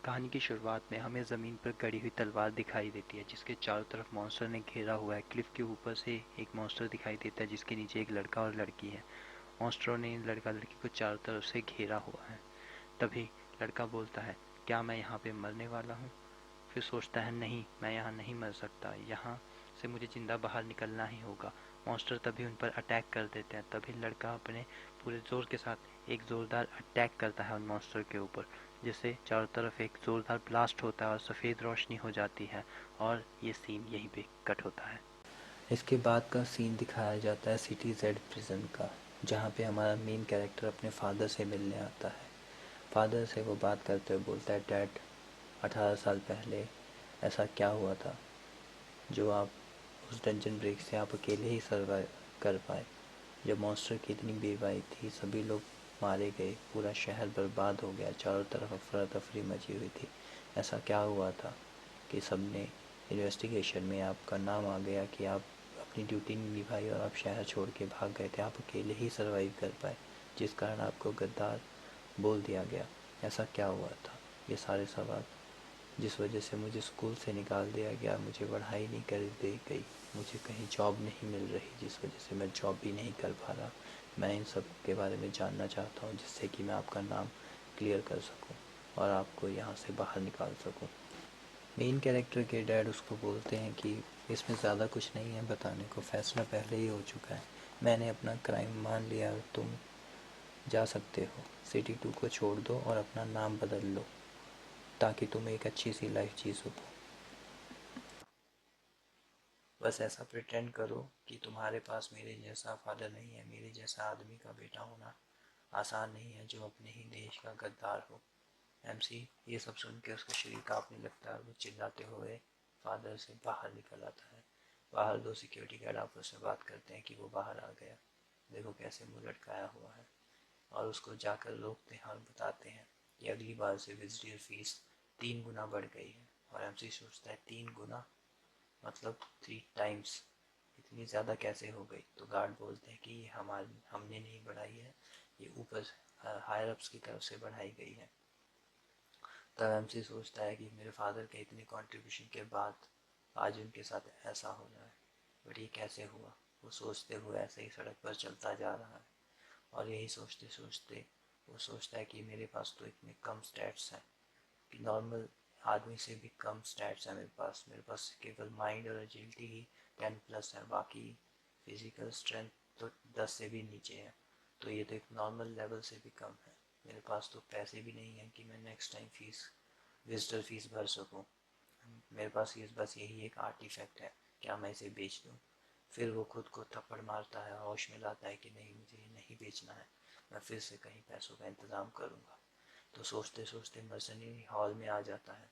कहानी की शुरुआत में हमें ज़मीन पर गड़ी हुई तलवार दिखाई देती है जिसके चारों तरफ मॉन्स्टर ने घेरा हुआ है। क्लिफ के ऊपर से एक मॉन्स्टर दिखाई देता है जिसके नीचे एक लड़का और लड़की है। मॉन्स्टरों ने इन लड़का लड़की को चारों तरफ से घेरा हुआ है। तभी लड़का बोलता है, क्या मैं यहाँ पे मरने वाला हूँ? फिर सोचता है, नहीं, मैं यहाँ नहीं मर सकता, यहाँ से मुझे जिंदा बाहर निकलना ही होगा। मॉन्स्टर तभी उन पर अटैक कर देते हैं। तभी लड़का अपने पूरे जोर के साथ एक ज़ोरदार अटैक करता है उन मॉन्स्टर के ऊपर, जिससे चारों तरफ एक ज़ोरदार ब्लास्ट होता है और सफ़ेद रोशनी हो जाती है। और ये सीन यहीं पे कट होता है। इसके बाद का सीन दिखाया जाता है सिटी जेड प्रिजन का, जहाँ पे हमारा मेन कैरेक्टर अपने फादर से मिलने आता है। फादर से वो बात करते हुए बोलता है, डैड, 18 साल पहले ऐसा क्या हुआ था जो आप उस डंजन ब्रेक से आप अकेले ही सर्वाइव कर पाए? जब मॉन्स्टर की इतनी बेवजह थी, सभी लोग मारे गए, पूरा शहर बर्बाद हो गया, चारों तरफ अफरा तफरी मची हुई थी। ऐसा क्या हुआ था कि सबने इन्वेस्टिगेशन में आपका नाम आ गया कि आप अपनी ड्यूटी नहीं निभाई और आप शहर छोड़ के भाग गए थे, आप अकेले ही सर्वाइव कर पाए, जिस कारण आपको गद्दार बोल दिया गया? ऐसा क्या हुआ था? ये सारे सवाल, जिस वजह से मुझे स्कूल से निकाल दिया गया, मुझे पढ़ाई नहीं कर दी गई, मुझे कहीं जॉब नहीं मिल रही, जिस वजह से मैं जॉब भी नहीं कर पा रहा। मैं इन सब के बारे में जानना चाहता हूँ, जिससे कि मैं आपका नाम क्लियर कर सकूँ और आपको यहाँ से बाहर निकाल सकूँ। मेन कैरेक्टर के डैड उसको बोलते हैं कि इसमें ज़्यादा कुछ नहीं है बताने को, फैसला पहले ही हो चुका है, मैंने अपना क्राइम मान लिया और तुम जा सकते हो। सिटी 2 को छोड़ दो और अपना नाम बदल लो ताकि तुम एक अच्छी सी लाइफ जी सको। बस ऐसा प्रिटेंड करो कि तुम्हारे पास मेरे जैसा फादर नहीं है, मेरे जैसा आदमी का बेटा होना आसान नहीं है जो अपने ही देश का गद्दार हो। एमसी ये सब सुन के उसका शरीर कांपने लगता है। वो चिल्लाते हुए फादर से बाहर निकल आता है। बाहर दो सिक्योरिटी गार्ड आपस में बात करते हैं कि वो बाहर आ गया, देखो कैसे मुंह लटकाया हुआ है। और उसको जाकर रोकते हैं और बताते हैं कि अगली बार से विजिटर फीस 3 गुना बढ़ गई है। और एमसी सोचता है 3 गुना, मतलब 3 टाइम्स, इतनी ज़्यादा कैसे हो गई? तो गार्ड बोलते हैं कि ये हमने नहीं बढ़ाई है, ये ऊपर हायर अप्स की तरफ से बढ़ाई गई है। तब एमसी सोचता है कि मेरे फादर के इतने कंट्रीब्यूशन के बाद आज उनके साथ ऐसा हो रहा है, बट ये कैसे हुआ? वो सोचते हुए ऐसे ही सड़क पर चलता जा रहा है और यही सोचते सोचते वो सोचता है कि मेरे पास तो इतने कम स्टैट्स हैं कि नॉर्मल आदमी से भी कम स्टैट्स हैं मेरे पास केवल माइंड और एजिलिटी ही 10+ है, बाकी फिजिकल स्ट्रेंथ तो 10 से भी नीचे है। तो ये तो एक नॉर्मल लेवल से भी कम है। मेरे पास तो पैसे भी नहीं है कि मैं नेक्स्ट टाइम विजिटर फीस भर सकूं। मेरे पास ये बस यही एक आर्टिफैक्ट है, क्या मैं इसे बेच दूं? फिर वो खुद को थप्पड़ मारता है, होश में लाता है कि नहीं, मुझे ये नहीं बेचना है, मैं फिर से कहीं पैसों का इंतज़ाम करूँगा। तो सोचते सोचते मर्सनरी हॉल में आ जाता है।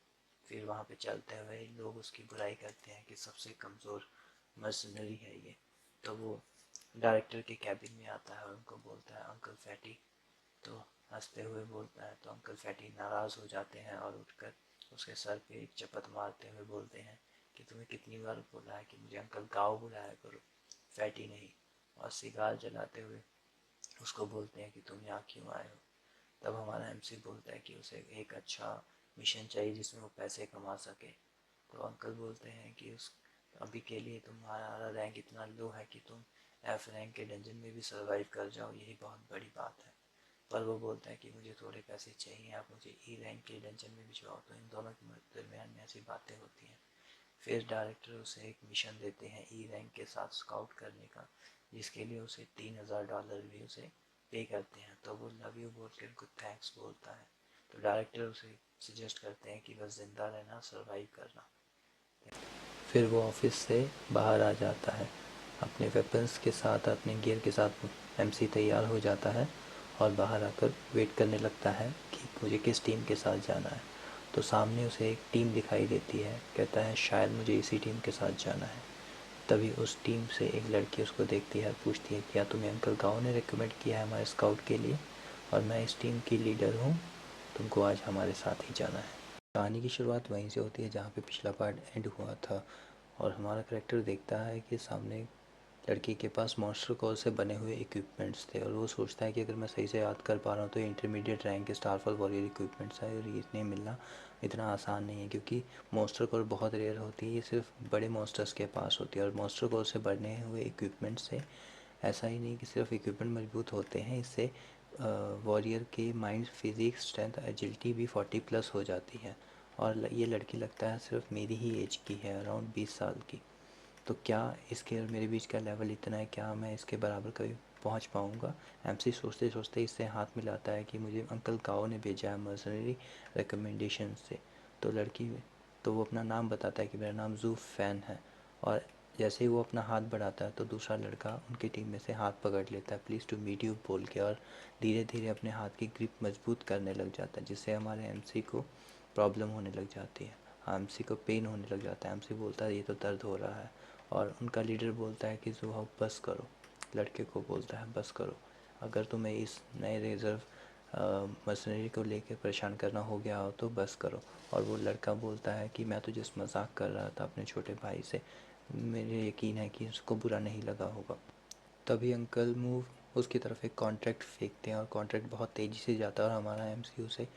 फिर वहाँ पे चलते हुए लोग उसकी बुराई करते हैं कि सबसे कमज़ोर मर्सनरी है ये। तो वो डायरेक्टर के कैबिन में आता है और उनको बोलता है, अंकल फैटी। तो हंसते हुए बोलता है, तो अंकल फैटी नाराज़ हो जाते हैं और उठकर उसके सर पे एक चपत मारते हुए बोलते हैं कि तुम्हें कितनी बार बोला है कि मुझे अंकल गाँव बुलाया करो, फैटी नहीं। और सिगार जलाते हुए उसको बोलते हैं कि तुम यहाँ क्यों आए हो? तब हमारा एमसी बोलता है कि उसे एक अच्छा मिशन चाहिए जिसमें वो पैसे कमा सके। तो अंकल बोलते हैं कि उस अभी के लिए तुम्हारा रैंक इतना लो है कि तुम एफ रैंक के डंजन में भी सर्वाइव कर जाओ, यही बहुत बड़ी बात है। पर वो बोलता है कि मुझे थोड़े पैसे चाहिए, आप मुझे ई रैंक के डंजन में भिजवाओ। तो इन दोनों के दरमियान में ऐसी बातें होती हैं। फिर डायरेक्टर उसे एक मिशन देते हैं ई रैंक के साथ स्काउट करने का, जिसके लिए उसे $3000 भी उसे पे करते हैं। तो वो लव यू बोल के उनको थैंक्स बोलता है। तो डायरेक्टर उसे सजेस्ट करते हैं कि बस जिंदा रहना, सर्वाइव करना। फिर वो ऑफिस से बाहर आ जाता है अपने वेपन्स के साथ, अपने गियर के साथ। एमसी तैयार हो जाता है और बाहर आकर वेट करने लगता है कि मुझे किस टीम के साथ जाना है। तो सामने उसे एक टीम दिखाई देती है, कहता है शायद मुझे इसी टीम के साथ जाना है। तभी उस टीम से एक लड़की उसको देखती है, पूछती है, क्या तुम्हें अंकल गाँव ने रिकमेंड किया है हमारे स्काउट के लिए? और मैं इस टीम की लीडर हूँ, तुमको आज हमारे साथ ही जाना है। कहानी की शुरुआत वहीं से होती है जहाँ पे पिछला पार्ट एंड हुआ था। और हमारा करेक्टर देखता है कि सामने लड़की के पास मॉन्स्टर कोर से बने हुए इक्विपमेंट्स थे और वो सोचता है कि अगर मैं सही से याद कर पा रहा हूँ तो इंटरमीडिएट रैंक के स्टारफॉल वॉरियर इक्विपमेंट्स है और इतने मिलना इतना आसान नहीं है, क्योंकि मॉन्स्टर कोर बहुत रेयर होती है, ये सिर्फ बड़े मॉन्स्टर्स के पास होती है। और मॉन्स्टर कोर से बने हुए इक्विपमेंट से ऐसा ही नहीं कि सिर्फ इक्विपमेंट मजबूत होते हैं, इससे वॉरियर के माइंड, फिजिक्स, स्ट्रेंथ, एजिलिटी भी 40+ हो जाती है। और ये लड़की लगता है सिर्फ मेरी ही एज की है, अराउंड 20 साल की। तो क्या इसके और मेरे बीच का लेवल इतना है, क्या मैं इसके बराबर कभी पहुंच पाऊंगा? एमसी सोचते सोचते इससे हाथ मिलाता है कि मुझे अंकल गाओ ने भेजा है मर्सनरी रिकमेंडेशन से। तो लड़की, तो वो अपना नाम बताता है कि मेरा नाम जू फैन है। और जैसे ही वो अपना हाथ बढ़ाता है तो दूसरा लड़का उनकी टीम में से हाथ पकड़ लेता है, प्लीज़ टू मीट यू बोल के, और धीरे धीरे अपने हाथ की ग्रिप मजबूत करने लग जाता है, जिससे हमारे एमसी को प्रॉब्लम होने लग जाती है। एमसी को पेन होने लग जाता है। एमसी बोलता है ये तो दर्द हो रहा है, और उनका लीडर बोलता है कि जुहाब बस करो। लड़के को बोलता है बस करो, अगर तुम्हें इस नए रिज़र्व मशीनरी को लेकर परेशान करना हो गया हो तो बस करो। और वो लड़का बोलता है कि मैं तो जिस मजाक कर रहा था अपने छोटे भाई से, मुझे यकीन है कि उसको बुरा नहीं लगा होगा। तभी अंकल मूव उसकी तरफ एक कॉन्ट्रैक्ट फेंकते हैं और कॉन्ट्रैक्ट बहुत तेज़ी से जाता है और हमारा एमसी उसे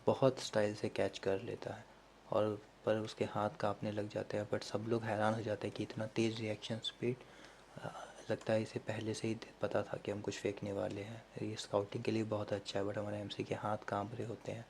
बहुत स्टाइल से कैच कर लेता है। और पर उसके हाथ कांपने लग जाते हैं, बट सब लोग हैरान हो जाते हैं कि इतना तेज़ रिएक्शन स्पीड। लगता है इसे पहले से ही पता था कि हम कुछ फेंकने वाले हैं, ये स्काउटिंग के लिए बहुत अच्छा है। बट हमारे एमसी के हाथ कांप रहे होते हैं,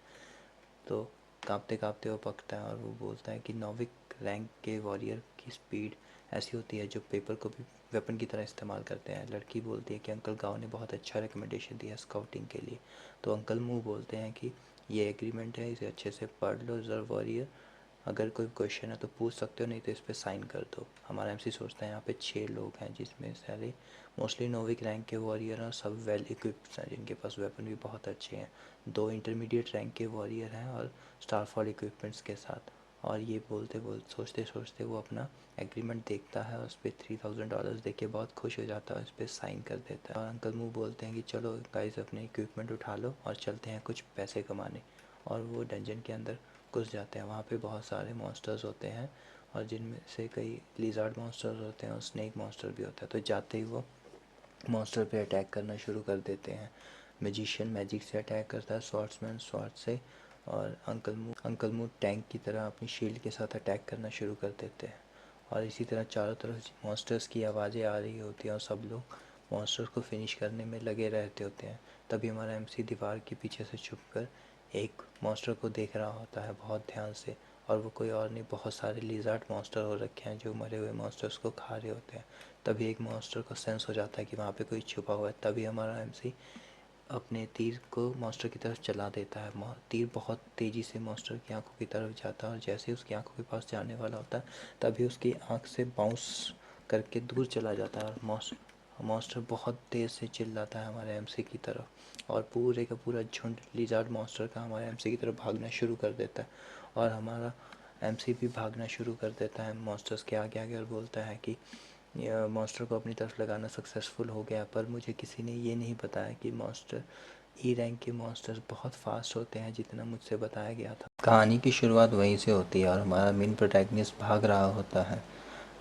तो कांपते कांपते वो पकता है और वो बोलता है कि नौविक रैंक के वॉरियर की स्पीड ऐसी होती है जो पेपर को भी वेपन की तरह इस्तेमाल करते हैं। लड़की बोलती है कि अंकल गाँव ने बहुत अच्छा रिकमेंडेशन दिया स्काउटिंग के लिए। तो अंकल मुँह बोलते हैं कि ये एग्रीमेंट है, इसे अच्छे से पढ़ लो रिजर्व वॉरियर, अगर कोई क्वेश्चन है तो पूछ सकते हो, नहीं तो इस पर साइन कर दो। हमारा एमसी सोचता है यहाँ पे 6 लोग हैं, जिसमें सारे मोस्टली नोविक रैंक के वॉरियर हैं और सब वेल इक्विप्ड हैं, जिनके पास वेपन भी बहुत अच्छे हैं। 2 इंटरमीडिएट रैंक के वॉरियर हैं और स्टारफॉल इक्विपमेंट्स के साथ। और ये बोलते बोलते सोचते सोचते वो अपना एग्रीमेंट देखता है और उस पर $3000 दे के बहुत खुश हो जाता है, उस पर साइन कर देता है। और अंकल मुँह बोलते हैं कि चलो गाइस अपने इक्विपमेंट उठा लो और चलते हैं कुछ पैसे कमाने। और वो डंजन के अंदर घुस जाते हैं। वहाँ पे बहुत सारे मॉन्स्टर्स होते हैं और जिनमें से कई लिज़ार्ड मॉन्स्टर्स होते हैं और स्नेक मॉन्स्टर भी होता है। तो जाते ही वो मॉन्स्टर पे अटैक करना शुरू कर देते हैं। मैजिशियन मैजिक से अटैक करता है, स्वॉर्ड्समैन स्वॉर्ड से, और अंकल मूड टैंक की तरह अपनी शील्ड के साथ अटैक करना शुरू कर देते हैं। और इसी तरह चारों तरफ मॉन्स्टर्स की आवाज़ें आ रही होती हैं और सब लोग मॉन्स्टर्स को फिनिश करने में लगे रहते होते हैं। तभी हमारा एमसी दीवार के पीछे से छुपकर एक मॉन्स्टर को देख रहा होता है बहुत ध्यान से, और वो कोई और नहीं, बहुत सारे लिज़ार्ड मॉन्स्टर हो रखे हैं जो मरे हुए मॉन्स्टर्स को खा रहे होते हैं। तभी एक मॉन्स्टर को सेंस हो जाता है कि वहाँ पे कोई छुपा हुआ है। तभी हमारा एमसी अपने तीर को मॉन्स्टर की तरफ चला देता है। तीर बहुत तेज़ी से मॉन्स्टर की आंखों की तरफ जाता है और जैसे ही उसकी आंखों के पास जाने वाला होता है तभी उसकी आंख से बाउंस करके दूर चला जाता है और मॉन्स्टर बहुत तेज़ से चिल्लाता है हमारे एमसी की तरफ, और पूरे का पूरा झुंड लिजार्ड मॉन्स्टर का हमारे एमसी की तरफ भागना शुरू कर देता है। और हमारा एमसी भी भागना शुरू कर देता है मॉन्स्टर्स के आगे आगे और बोलता है कि मॉन्स्टर को अपनी तरफ लगाना सक्सेसफुल हो गया, पर मुझे किसी ने ये नहीं बताया कि मॉन्स्टर ई रैंक के मॉन्स्टर्स बहुत फास्ट होते हैं जितना मुझसे बताया गया था। कहानी की शुरुआत वहीं से होती है और हमारा मेन प्रोटैगनिस्ट भाग रहा होता है,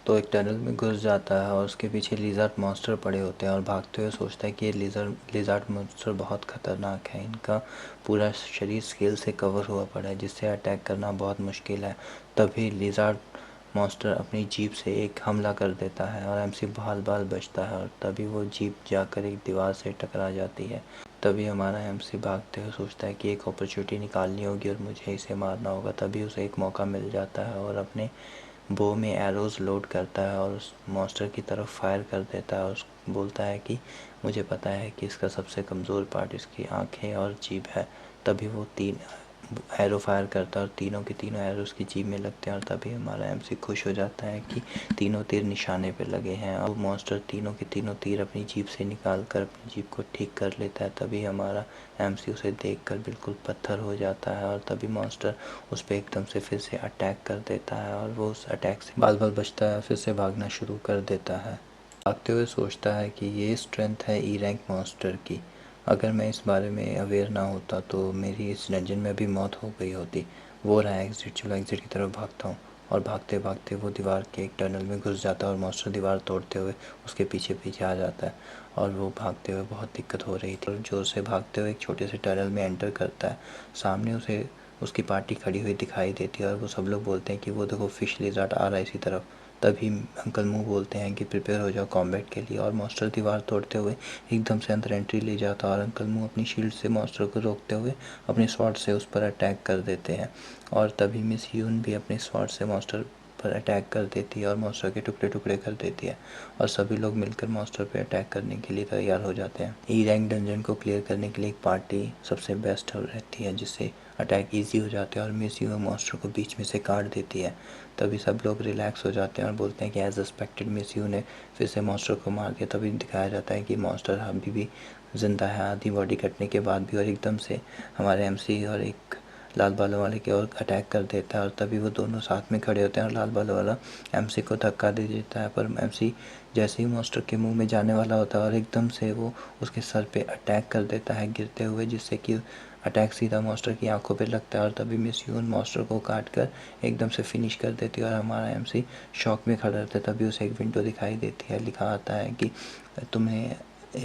तो एक टनल में घुस जाता है और उसके पीछे लिज़ार्ड मॉन्स्टर पड़े होते हैं और भागते हुए सोचता है कि ये लिज़ार्ड मॉन्स्टर बहुत ख़तरनाक है, इनका पूरा शरीर स्केल से कवर हुआ पड़ा है जिससे अटैक करना बहुत मुश्किल है। तभी लिज़ार्ड मॉन्स्टर अपनी जीप से एक हमला कर देता है और एमसी बाल बाल बचता है और तभी वो जीप जाकर एक दीवार से टकरा जाती है। तभी हमारा एमसी भागते हुए सोचता है कि एक अपॉर्चुनिटी निकालनी होगी और मुझे इसे मारना होगा। तभी उसे एक मौका मिल जाता है और अपने बो में एरोज़ लोड करता है और उस मॉन्स्टर की तरफ फायर कर देता है और बोलता है कि मुझे पता है कि इसका सबसे कमज़ोर पार्ट इसकी आँखें और जीभ है। तभी वो 3 एरो फायर करता है और तीनों के तीनों एरो उसकी जीभ में लगते हैं और तभी हमारा एमसी खुश हो जाता है कि तीनों तीर निशाने पे लगे हैं। और मॉन्स्टर तीनों के तीनों तीर अपनी जीभ से निकाल कर अपनी जीभ को ठीक कर लेता है। तभी हमारा एमसी उसे देखकर बिल्कुल पत्थर हो जाता है और तभी मॉन्स्टर उस पर एकदम से फिर से अटैक कर देता है और वो उस अटैक से बाल बाल बचता है, फिर से भागना शुरू कर देता है। भागते हुए सोचता है कि ये स्ट्रेंथ है ई रैंक मॉन्स्टर की, अगर मैं इस बारे में अवेयर ना होता तो मेरी इस डंजन में भी मौत हो गई होती। वो रहा एग्जिट, चलो एग्जिट की तरफ भागता हूँ। और भागते भागते वो दीवार के एक टनल में घुस जाता है और मॉन्स्टर दीवार तोड़ते हुए उसके पीछे पीछे आ जाता है। और वो भागते हुए बहुत दिक्कत हो रही थी और जोर से भागते हुए एक छोटे से टनल में एंटर करता है। सामने उसे उसकी पार्टी खड़ी हुई दिखाई देती है और वो सब लोग बोलते हैं कि वो देखो फिश लिज़ार्ड आ रहा है इसी तरफ। तभी अंकल मुंह बोलते हैं कि प्रिपेयर हो जाओ कॉम्बैट के लिए, और मॉन्स्टर दीवार तोड़ते हुए एकदम से अंदर एंट्री ले जाता है और अंकल मुंह अपनी शील्ड से मॉन्स्टर को रोकते हुए अपने स्वॉर्ड से उस पर अटैक कर देते हैं। और तभी मिस यून भी अपने स्वॉर्ड से मॉन्स्टर पर अटैक कर देती है और मॉन्स्टर के टुकड़े टुकड़े कर देती है और सभी लोग मिलकर मॉन्स्टर पर अटैक करने के लिए तैयार हो जाते हैं। ई रैंक डंजन को क्लियर करने के लिए एक पार्टी सबसे बेस्ट रहती है जिससे अटैक इजी हो जाते हैं और मिस यू मॉन्स्टर को बीच में से काट देती है। तभी सब लोग रिलैक्स हो जाते हैं और बोलते हैं कि एज एक्सपेक्टेड मिस यू ने फिर से मॉन्स्टर को मार दिया। तभी दिखाया जाता है कि मॉन्स्टर अभी भी ज़िंदा है आधी बॉडी कटने के बाद भी, और एकदम से हमारे एमसी और एक लाल बालों वाले की ओर अटैक कर देता है और तभी वो दोनों साथ में खड़े होते हैं और लाल बालों वाला एमसी को धक्का दे देता है। पर एमसी जैसे ही मॉन्स्टर के मुंह में जाने वाला होता है और एकदम से वो उसके सर पे अटैक कर देता है गिरते हुए, जिससे कि अटैक सीधा मॉन्स्टर की आंखों पे लगता है और तभी मिस यून मॉन्स्टर को काट कर एकदम से फिनिश कर देती है और हमारा एमसी शॉक में खड़ा रहता है। तभी उसे एक विंडो दिखाई देती है, लिखा आता है कि तुम्हें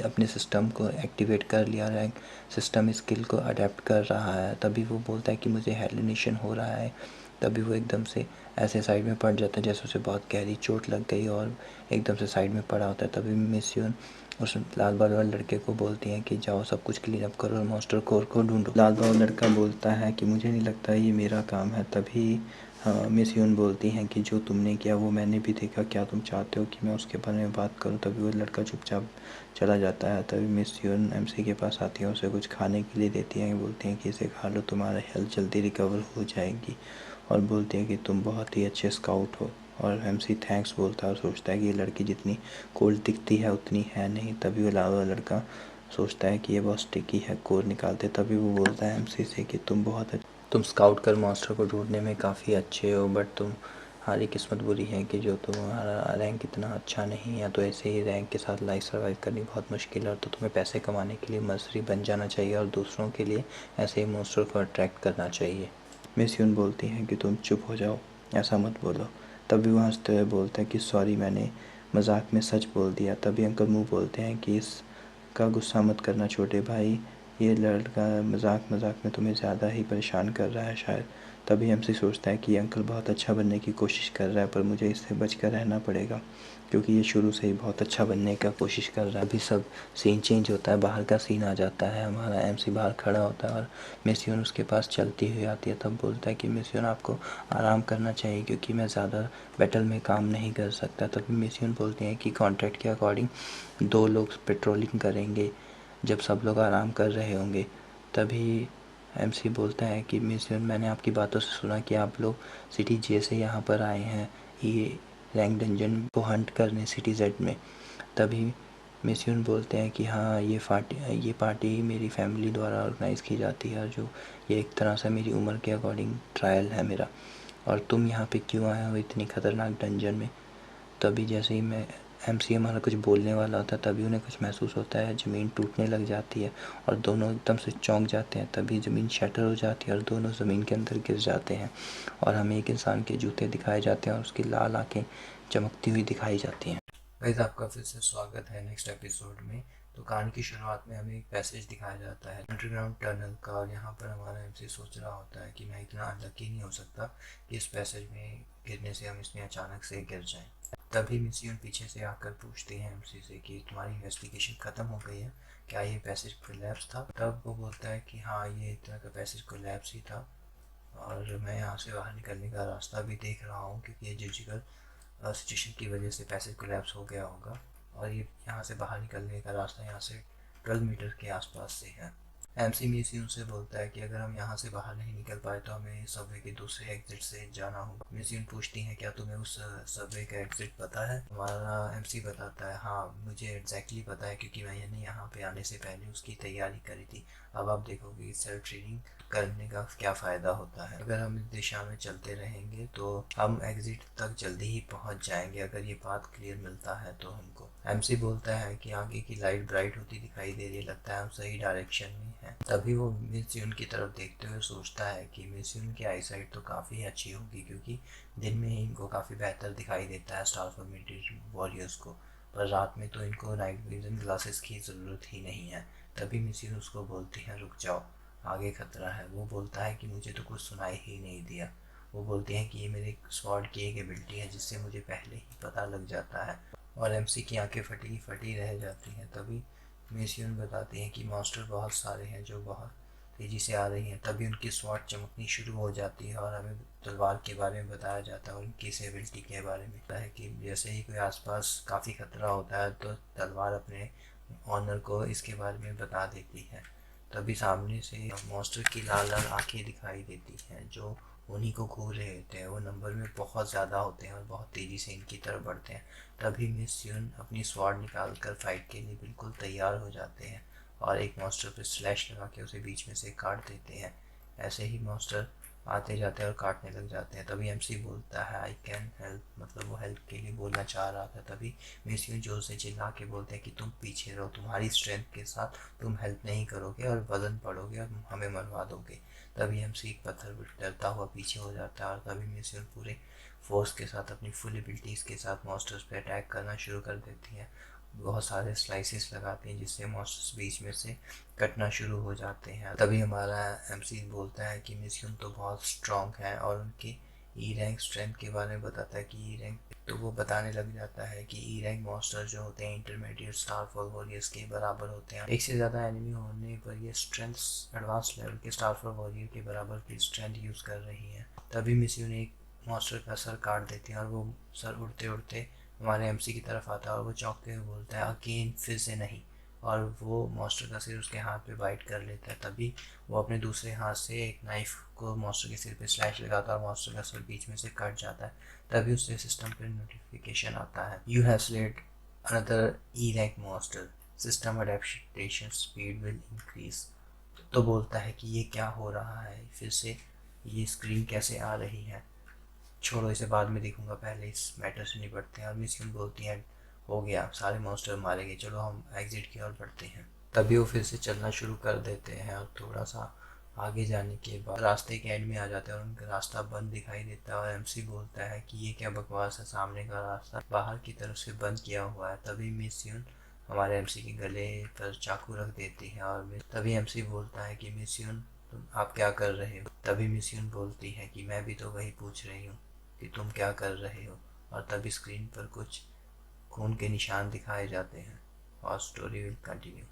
अपने सिस्टम को एक्टिवेट कर लिया, रैंक सिस्टम स्किल को अडेप्ट कर रहा है। तभी वो बोलता है कि मुझे हेलुनेशन हो रहा है। तभी वो एकदम से ऐसे साइड में पड़ जाता है जैसे उसे बहुत गहरी चोट लग गई और एकदम से साइड में पड़ा होता है। तभी मिस यून उस लाल बाल वाले लड़के को बोलती हैं कि जाओ सब कुछ क्लीन अप करो और मॉन्स्टर कोर को ढूंढो। लाल बाल लड़का बोलता है कि मुझे नहीं लगता ये मेरा काम है। तभी मिस यून बोलती हैं कि जो तुमने किया वो मैंने भी देखा, क्या तुम चाहते हो कि मैं उसके बारे में बात करूं? तभी वो लड़का चुपचाप चला जाता है। तभी मिस यून एमसी के पास आती है, उसे कुछ खाने के लिए देती हैं, बोलती हैं कि इसे खा लो, तुम्हारा हेल्थ जल्दी रिकवर हो जाएगी, और बोलती हैं कि तुम बहुत ही अच्छे स्काउट हो। और एमसी थैंक्स बोलता है और सोचता है कि ये लड़की जितनी कोल्ड दिखती है उतनी है नहीं। तभी वो लाल वाला लड़का सोचता है कि ये बहुत स्टिकी है, कोर निकालते। तभी वो बोलता है एमसी से कि तुम स्काउट कर मॉन्स्टर को ढूंढने में काफ़ी अच्छे हो, बट तुम्हारी किस्मत बुरी है कि जो तुम्हारा रैंक इतना अच्छा नहीं है, तो ऐसे ही रैंक के साथ लाइफ सर्वाइव करनी बहुत मुश्किल है। तो तुम्हें पैसे कमाने के लिए मर्सरी बन जाना चाहिए और दूसरों के लिए ऐसे ही मॉन्स्टर को अट्रैक्ट करना चाहिए। मिस यून बोलती हैं कि तुम चुप हो जाओ, ऐसा मत बोलो। तभी वो हंसते हुए बोलता है कि सॉरी, मैंने मजाक में सच बोल दिया। तभी अंकल मुंह बोलते हैं कि इसका गुस्सा मत करना छोटे भाई, ये लड़का मजाक मजाक में तुम्हें ज़्यादा ही परेशान कर रहा है शायद। तभी एमसी सोचता है कि अंकल बहुत अच्छा बनने की कोशिश कर रहा है, पर मुझे इससे बच कर रहना पड़ेगा क्योंकि ये शुरू से ही बहुत अच्छा बनने का कोशिश कर रहा है। अभी सब सीन चेंज होता है, बाहर का सीन आ जाता है, हमारा एमसी बाहर खड़ा होता है और मिस यून उसके पास चलती हुई आती है। तब बोलता है कि मिस यून आपको आराम करना चाहिए क्योंकि मैं ज़्यादा बैटल में काम नहीं कर सकता। तभी मिस यून बोलती हैं कि कॉन्ट्रैक्ट के अकॉर्डिंग 2 लोग पेट्रोलिंग करेंगे जब सब लोग आराम कर रहे होंगे। तभी एमसी बोलता है कि मिस यून, मैंने आपकी बातों से सुना कि आप लोग सिटी जे से यहाँ पर आए हैं ये रैंक डंजन को हंट करने सिटी जेड में। तभी मिस यून बोलते हैं कि हाँ, ये पार्टी मेरी फैमिली द्वारा ऑर्गेनाइज़ की जाती है, जो ये एक तरह से मेरी उम्र के अकॉर्डिंग ट्रायल है मेरा, और तुम यहाँ पे क्यों आए हो इतनी ख़तरनाक डंजन में? तभी जैसे ही मैं एमसी हमारा कुछ बोलने वाला होता है तभी उन्हें कुछ महसूस होता है, ज़मीन टूटने लग जाती है और दोनों एकदम से चौंक जाते हैं। तभी ज़मीन शटर हो जाती है और दोनों ज़मीन के अंदर गिर जाते हैं और हमें एक इंसान के जूते दिखाए जाते हैं और उसकी लाल आँखें चमकती हुई दिखाई जाती हैं। गाइस, आपका फिर से स्वागत है नेक्स्ट एपिसोड में। तो कहानी की शुरुआत में हमें एक पैसेज दिखाया जाता है अंडरग्राउंड टनल का, और यहाँ पर हमारा एमसी सोच रहा होता है कि मैं इतना अनलकी नहीं हो सकता कि इस पैसेज में गिरने से हम इसमें अचानक से गिर जाएं। तभी मिस यून पीछे से आकर पूछती है एमसी से कि तुम्हारी इन्वेस्टिगेशन ख़त्म हो गई है, क्या ये पैसेज कोलैप्स था? तब वो बोलता है कि हाँ, ये इतना का पैसेज कोलैप्स ही था और मैं यहाँ से बाहर निकलने का रास्ता भी देख रहा हूँ क्योंकि ये जिजिकल सिचुएशन की वजह से पैसेज कोलैप्स हो गया होगा, और ये यहाँ से बाहर निकलने का रास्ता यहाँ से 12 मीटर के आसपास से है। एमसी मिस यून बोलता है कि अगर हम यहाँ से बाहर नहीं निकल पाए तो हमें सबवे के दूसरे एग्जिट से जाना होगा। मिस यून पूछती हैं क्या तुम्हें उस सबवे का एग्जिट पता है? हमारा एमसी बताता है हाँ, मुझे एग्जैक्टली पता है क्योंकि मैंने यहाँ पे आने से पहले उसकी तैयारी करी थी। अब आप देखोगे सेल्फ ट्रेनिंग करने का क्या फ़ायदा होता है। अगर हम इस दिशा में चलते रहेंगे तो हम एग्जिट तक जल्दी ही पहुंच जाएंगे अगर ये पाथ क्लियर मिलता है तो हमको। एमसी बोलता है कि आगे की लाइट ब्राइट होती दिखाई दे रही है, लगता है हम सही डायरेक्शन में हैं। तभी वो मिस यून की तरफ देखते हुए सोचता है कि मिस यून की आईसाइट तो काफ़ी अच्छी होगी, क्योंकि दिन में ही इनको काफ़ी बेहतर दिखाई देता है स्टार फॉर्मेटेड वॉरियर्स को, पर रात में तो इनको नाइट विजन ग्लासेस की ज़रूरत ही नहीं है। तभी मिस यून उसको बोलती है रुक जाओ, आगे खतरा है। वो बोलता है कि मुझे तो कुछ सुनाई ही नहीं दिया। वो बोलती हैं कि ये मेरे स्वॉर्ड की एक एबिलिटी है जिससे मुझे पहले ही पता लग जाता है, और एमसी की आंखें फटी फटी रह जाती हैं। तभी मिस यून बताती हैं कि मॉन्स्टर बहुत सारे हैं जो बहुत तेज़ी से आ रही हैं। तभी उनकी स्वॉर्ड चमकनी शुरू हो जाती है और हमें तलवार के बारे में बताया जाता है और उनकी इस एबिलिटी के बारे में है कि जैसे ही कोई आसपास काफ़ी खतरा होता है तो तलवार अपने ऑनर को इसके बारे में बता देती है। तभी सामने से मॉन्स्टर की लाल लाल आंखें दिखाई देती हैं जो उन्हीं को घूर रहे होते हैं। वो नंबर में बहुत ज़्यादा होते हैं और बहुत तेज़ी से इनकी तरफ बढ़ते हैं। तभी मिस यून अपनी स्वॉर्ड निकाल कर फाइट के लिए बिल्कुल तैयार हो जाते हैं और एक मॉन्स्टर पर स्लैश लगा के उसे बीच में से काट देते हैं। ऐसे ही मॉन्स्टर आते जाते हैं और काटने लग जाते हैं। तभी एमसी बोलता है आई कैन हेल्प, मतलब वो हेल्प के लिए बोलना चाह रहा था। तभी मिस यून जोर से चिल्ला के बोलते हैं कि तुम पीछे रहो, तुम्हारी स्ट्रेंथ के साथ तुम हेल्प नहीं करोगे और वजन पड़ोगे और हमें मरवा दोगे। तभी एमसी एक पत्थर डरता हुआ पीछे हो जाता है और तभी मिस यून पूरे फोर्स के साथ अपनी फुल एबिलिटीज़ के साथ मॉन्स्टर्स पे अटैक करना शुरू कर देती हैं। बहुत सारे स्लाइसेस लगाते हैं जिससे मॉन्स्टर्स बीच में से कटना शुरू हो जाते हैं। तभी हमारा एमसी बोलता है कि मिस यून तो बहुत स्ट्रॉन्ग है और उनकी ई रैंक स्ट्रेंथ के बारे में बताता है कि ई रैंक, तो वो बताने लग जाता है कि ई रैंक मॉन्स्टर जो होते हैं इंटरमीडिएट स्टारफॉल वॉरियर्स के बराबर होते हैं। एक से ज़्यादा एनिमी होने पर ये स्ट्रेंथ एडवांस लेवल के स्टारफॉल वॉरियर के बराबर की स्ट्रेंथ यूज़ कर रही है। तभी मिस यून एक मॉन्स्टर का सर काट देती हैं और वो सर उड़ते उड़ते हमारे एमसी की तरफ आता है और वो चौंकते हुए बोलता है अगेन, फिर से नहीं, और वो मॉन्स्टर का सिर उसके हाथ पे बाइट कर लेता है। तभी वो अपने दूसरे हाथ से एक नाइफ को मॉन्स्टर के सिर पे स्लैश लगाता है और मॉन्स्टर का सिर बीच में से कट जाता है। तभी उससे सिस्टम पर नोटिफिकेशन आता है you have slayed another E rank monster, system adaptation speed will increase. तो बोलता है कि ये क्या हो रहा है, फिर से ये स्क्रीन कैसे आ रही है, छोड़ो इसे बाद में देखूंगा, पहले इस मैटर से निपटते हैं। और मिस यून बोलती हैं हो गया, सारे मॉन्स्टर मारे गए, चलो हम एग्जिट की ओर बढ़ते हैं। तभी वो फिर से चलना शुरू कर देते हैं और थोड़ा सा आगे जाने के बाद रास्ते के एंड में आ जाते हैं और उनका रास्ता बंद दिखाई देता है और एमसी बोलता है कि ये क्या बकवास है, सामने का रास्ता बाहर की तरफ से बंद किया हुआ है। तभी मिस यून हमारे एमसी के गले पर चाकू रख देती है और तभी एमसी बोलता है कि मिस यून तुम आप क्या कर रहे हो। तभी मिस यून बोलती है कि मैं भी तो वही पूछ रही हूँ कि तुम क्या कर रहे हो। और तभी स्क्रीन पर कुछ खून के निशान दिखाए जाते हैं और story will continue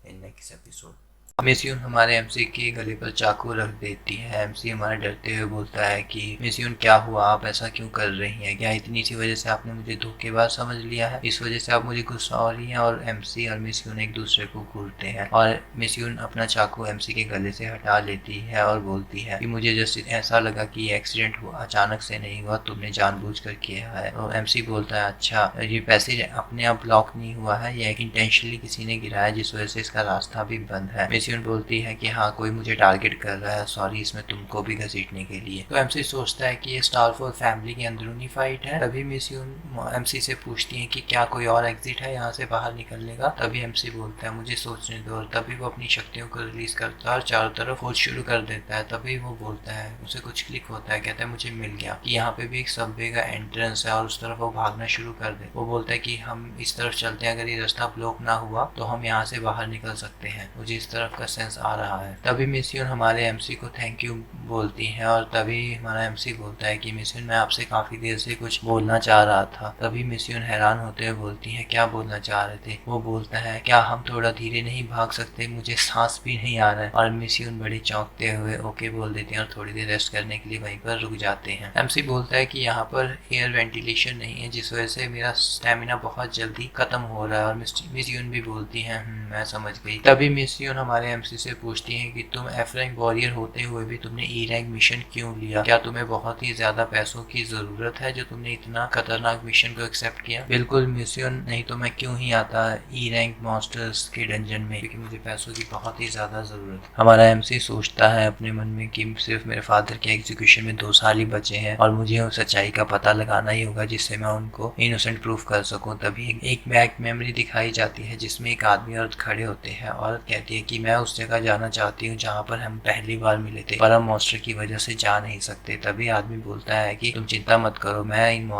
in next episode. Miss यून हमारे एमसी के गले पर चाकू रख देती है। एमसी हमारे डरते हुए बोलता है कि मिस यून क्या हुआ, आप ऐसा क्यों कर रही हैं, क्या इतनी सी वजह से आपने मुझे धोखेबाज समझ लिया है, इस वजह से आप मुझे गुस्सा हो रही हैं। और एमसी और मिस यून एक दूसरे को घूरते हैं और मिस यून अपना चाकू एमसी के गले से हटा लेती है और बोलती है कि मुझे जैसे ऐसा लगा कि ये एक्सीडेंट हुआ, अचानक से नहीं हुआ, तुमने जानबूझकर किया है। और एमसी बोलता है अच्छा, ये पैसे अपने आप ब्लॉक नहीं हुआ है, ये इंटेंशनली किसी ने गिराया जिस वजह से इसका रास्ता भी बंद है। मिस यून बोलती है कि हाँ, कोई मुझे टारगेट कर रहा है, सॉरी, इसमें तुमको भी घसीटने के लिए। तो एमसी सोचता है कि ये स्टारफॉल फैमिली की अंदरूनी फाइट है। तभी मिस यून एमसी से पूछती है कि क्या कोई और एग्जिट है यहाँ से बाहर निकलने का। तभी एमसी बोलता है मुझे सोचने दो, और तभी वो अपनी शक्तियों को रिलीज करता है और चारों तरफ खोज शुरू कर देता है। तभी वो बोलता है, उसे कुछ क्लिक होता है, कहता है मुझे मिल गया कि यहाँ पे भी एक सबवे का एंट्रेंस है और उस तरफ वो भागना शुरू कर दे। वो बोलता है कि हम इस तरफ चलते हैं, अगर ये रास्ता ब्लॉक ना हुआ तो हम यहाँ से बाहर निकल सकते हैं, मुझे इस तरफ का सेंस आ रहा है। तभी मिस यून हमारे एमसी को थैंक यू बोलती हैं और तभी हमारा एमसी बोलता है कि मिस यून मैं आपसे काफी देर से कुछ बोलना चाह रहा था। तभी मिस यून हैरान होते हुए बोलती हैं क्या बोलना चाह रहे थे। वो बोलता है क्या हम थोड़ा धीरे नहीं भाग सकते, मुझे सांस भी नहीं आ रहा है। और मिस यून बड़ी चौंकते हुए ओके बोल देती हैं और थोड़ी देर रेस्ट करने के लिए वहीं पर रुक जाते हैं। एमसी बोलता है कि यहाँ पर एयर वेंटिलेशन नहीं है जिस वजह से मेरा स्टेमिना बहुत जल्दी खत्म हो रहा है। और मिस यून भी बोलती हैं मैं समझ गई। तभी मिस यून हमारे एमसी से पूछती हैं कि तुम एफ रैंक वॉरियर होते हुए भी तुमने ई रैंक मिशन क्यों लिया, क्या तुम्हें बहुत ही ज्यादा पैसों की जरूरत है जो तुमने इतना खतरनाक मिशन को एक्सेप्ट किया। बिल्कुल मिस यून, नहीं तो मैं क्यों ही आता ई रैंक मॉन्स्टर्स के डंजन में, क्योंकि मुझे पैसों की बहुत ही ज्यादा जरूरत है। हमारा एमसी सोचता है अपने मन में कि सिर्फ मेरे फादर के एग्जीक्यूशन में 2 साल ही बचे हैं और मुझे उस सच्चाई का पता लगाना ही होगा जिससे मैं उनको इनोसेंट प्रूफ कर सकूं। तभी एक बैक मेमोरी दिखाई जाती है जिसमें एक आदमी और खड़े होते हैं। औरत कहती है कि मैं मैं उस जगह जाना चाहती हूँ जहाँ पर हम पहली बार मिले थे, पर हम मॉन्स्टर की वजह से जा नहीं सकते। तभी आदमी बोलता है कि तुम चिंता मत करो, मैं इन